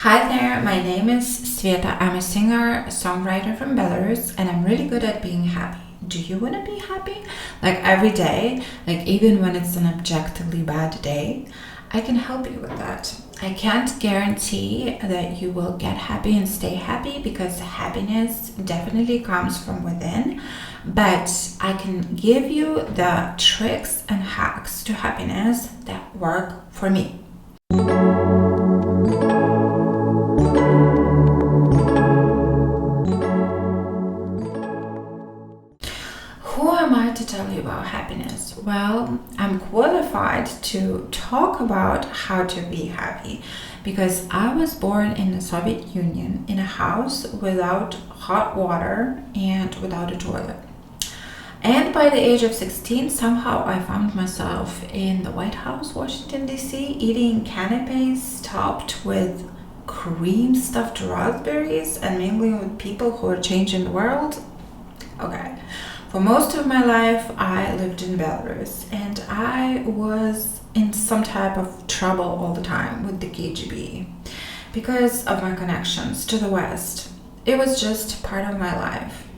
Hi there, my name is Sveta. I'm a singer, a songwriter from Belarus, and I'm really good at being happy. Do you want to be happy? Like every day, like even when it's an objectively bad day, I can help you with that. I can't guarantee that you will get happy and stay happy because happiness definitely comes from within, but I can give you the tricks and hacks to happiness that work for me. Who am I to tell you about happiness? Well, I'm qualified to talk about how to be happy because I was born in the Soviet Union in a house without hot water and without a toilet. And by the age of 16, somehow I found myself in the White House, Washington, D.C., eating canapes topped with cream stuffed raspberries and mingling with people who are changing the world. Okay. For most of my life, I lived in Belarus and I was in some type of trouble all the time with the KGB because of my connections to the West. It was just part of my life.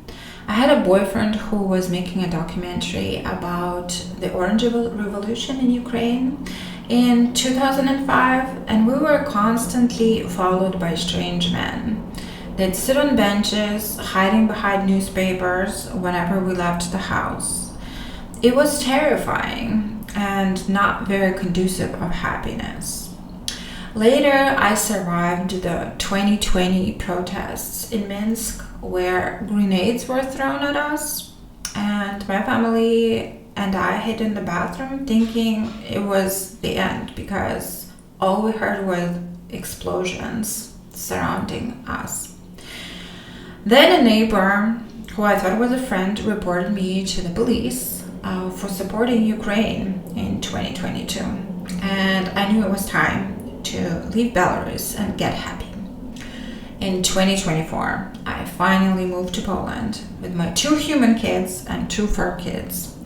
I had a boyfriend who was making a documentary about the Orange Revolution in Ukraine in 2005, and we were constantly followed by strange men. They'd sit on benches, hiding behind newspapers whenever we left the house. It was terrifying and not very conducive of happiness. Later, I survived the 2020 protests in Minsk where grenades were thrown at us, and my family and I hid in the bathroom thinking it was the end because all we heard was explosions surrounding us. Then a neighbor, who I thought was a friend, reported me to the police for supporting Ukraine in 2022. And I knew it was time to leave Belarus and get happy. In 2024, I finally moved to Poland with my 2 human kids and 2 fur kids,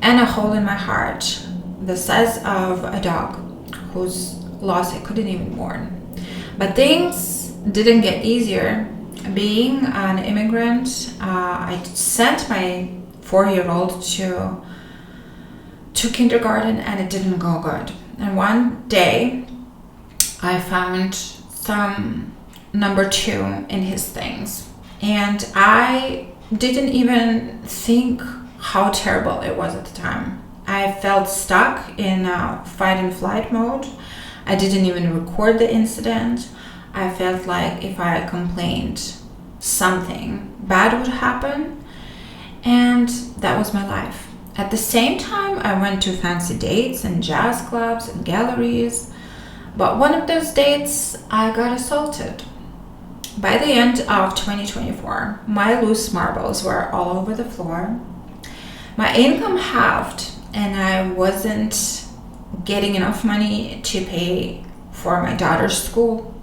and a hole in my heart the size of a dog whose loss I couldn't even mourn. But things didn't get easier. Being an immigrant, I sent my 4-year-old to kindergarten and it didn't go good. And one day I found some number 2 in his things. And I didn't even think how terrible it was at the time. I felt stuck in a fight and flight mode. I didn't even record the incident. I felt like if I complained, something bad would happen, and that was my life. At the same time, I went to fancy dates and jazz clubs and galleries, but one of those dates, I got assaulted. By the end of 2024, my loose marbles were all over the floor. My income halved, and I wasn't getting enough money to pay for my daughter's school.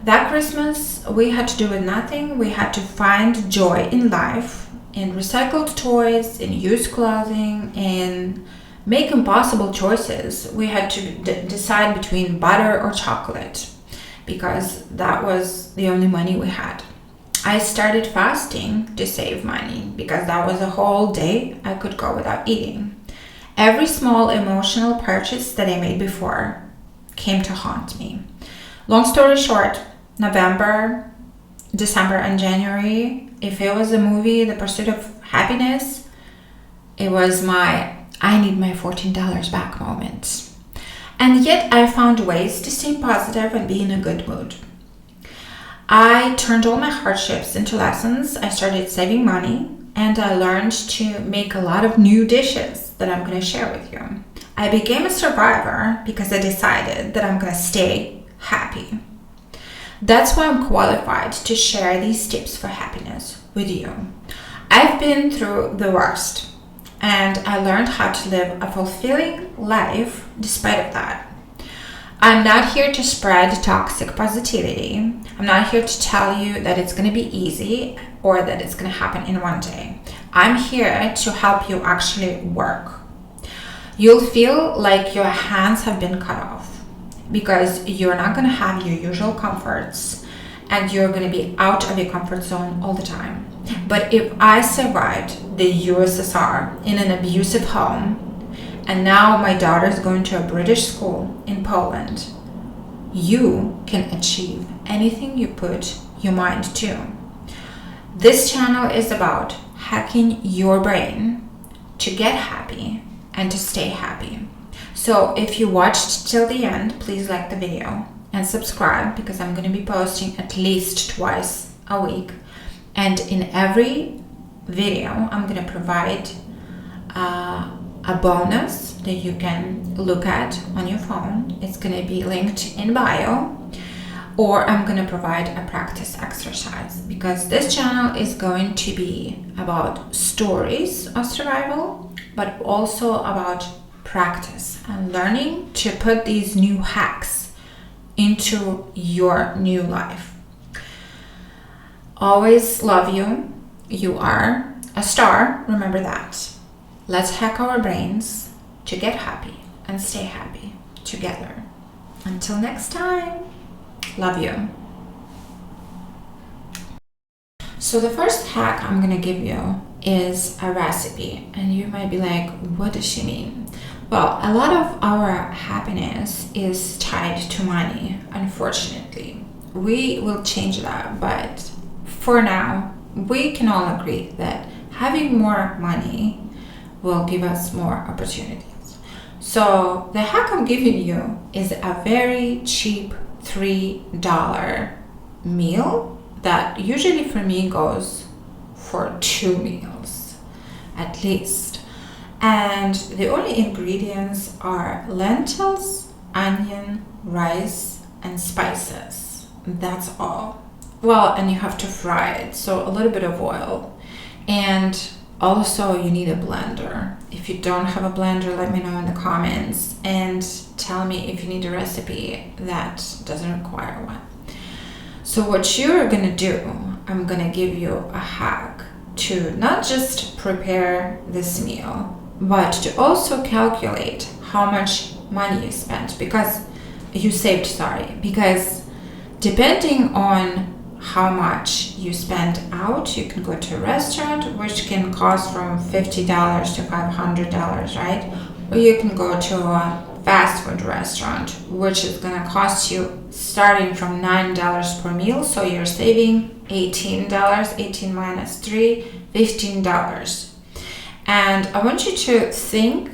That Christmas, we had to do with nothing. We had to find joy in life, in recycled toys, in used clothing, in make impossible choices. We had to decide between butter or chocolate because that was the only money we had. I started fasting to save money because that was a whole day I could go without eating. Every small emotional purchase that I made before came to haunt me. Long story short, November, December, and January, if it was a movie, The Pursuit of Happiness, it was my I need my $14 back moment. And yet I found ways to stay positive and be in a good mood. I turned all my hardships into lessons. I started saving money and I learned to make a lot of new dishes that I'm going to share with you. I became a survivor because I decided that I'm going to stay happy. That's why I'm qualified to share these tips for happiness with you. I've been through the worst and I learned how to live a fulfilling life despite of that. I'm not here to spread toxic positivity. I'm not here to tell you that it's going to be easy or that it's going to happen in one day. I'm here to help you actually work. You'll feel like your hands have been cut off. because you're not going to have your usual comforts and you're going to be out of your comfort zone all the time. But if I survived the USSR in an abusive home, and now my daughter is going to a British school in Poland, you can achieve anything you put your mind to. This channel is about hacking your brain to get happy and to stay happy. So if you watched till the end, please like the video and subscribe, because I'm going to be posting at least twice a week. And in every video, I'm going to provide a bonus that you can look at on your phone. It's going to be linked in bio. Or I'm going to provide a practice exercise, because this channel is going to be about stories of survival, but also about practice and learning to put these new hacks into your new life. Always love you. You are a star. Remember that. Let's hack our brains to get happy and stay happy together. Until next time. Love you. So the first hack I'm gonna give you is a recipe, and you might be like, what does she mean? Well, a lot of our happiness is tied to money, unfortunately. We will change that, but for now, we can all agree that having more money will give us more opportunities. So the hack I'm giving you is a very cheap $3 meal that usually for me goes for 2 meals at least. And the only ingredients are lentils, onion, rice, and spices. That's all. Well, and you have to fry it, so a little bit of oil. And also you need a blender. If you don't have a blender, let me know in the comments and tell me if you need a recipe that doesn't require one. So what you're gonna do, I'm gonna give you a hack to not just prepare this meal, but to also calculate how much money you spent, because depending on how much you spend out, you can go to a restaurant, which can cost from $50 to $500, right? Or you can go to a fast food restaurant, which is gonna cost you starting from $9 per meal. So you're saving $18, 18 minus 3, $15. And I want you to think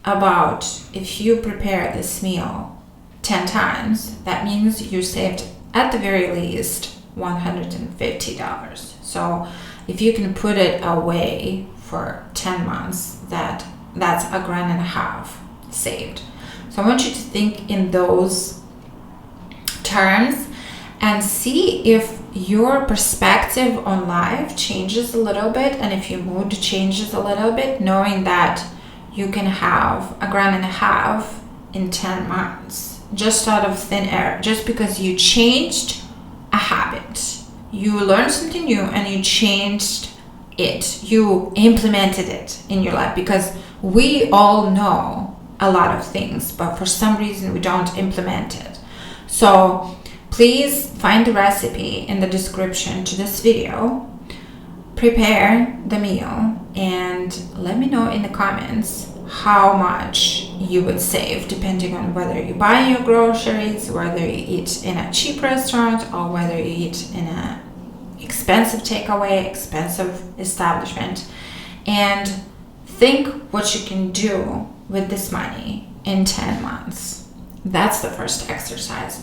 about, if you prepare this meal 10 times, that means you saved at the very least $150. So if you can put it away for 10 months, that's $1,500 saved. So I want you to think in those terms and see if your perspective on life changes a little bit, and if your mood changes a little bit, knowing that you can have $1,500 in 10 months just out of thin air, just because you changed a habit. You learned something new and you changed it. You implemented it in your life, because we all know a lot of things, but for some reason we don't implement it. So please find the recipe in the description to this video, prepare the meal, and let me know in the comments how much you would save, depending on whether you buy your groceries, whether you eat in a cheap restaurant, or whether you eat in a expensive takeaway, expensive establishment. And think what you can do with this money in 10 months. That's the first exercise.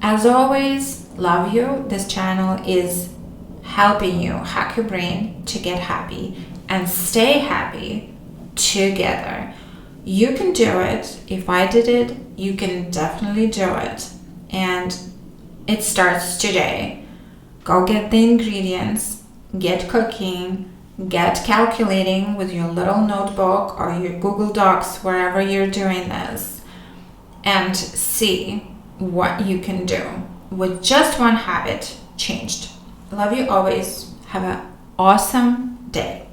As always, love you. This channel is helping you hack your brain to get happy and stay happy together. You can do it. If I did it, you can definitely do it. And it starts today. Go get the ingredients, get cooking, get calculating with your little notebook or your Google Docs, wherever you're doing this, and see what you can do with just one habit changed. Love you always. Have an awesome day.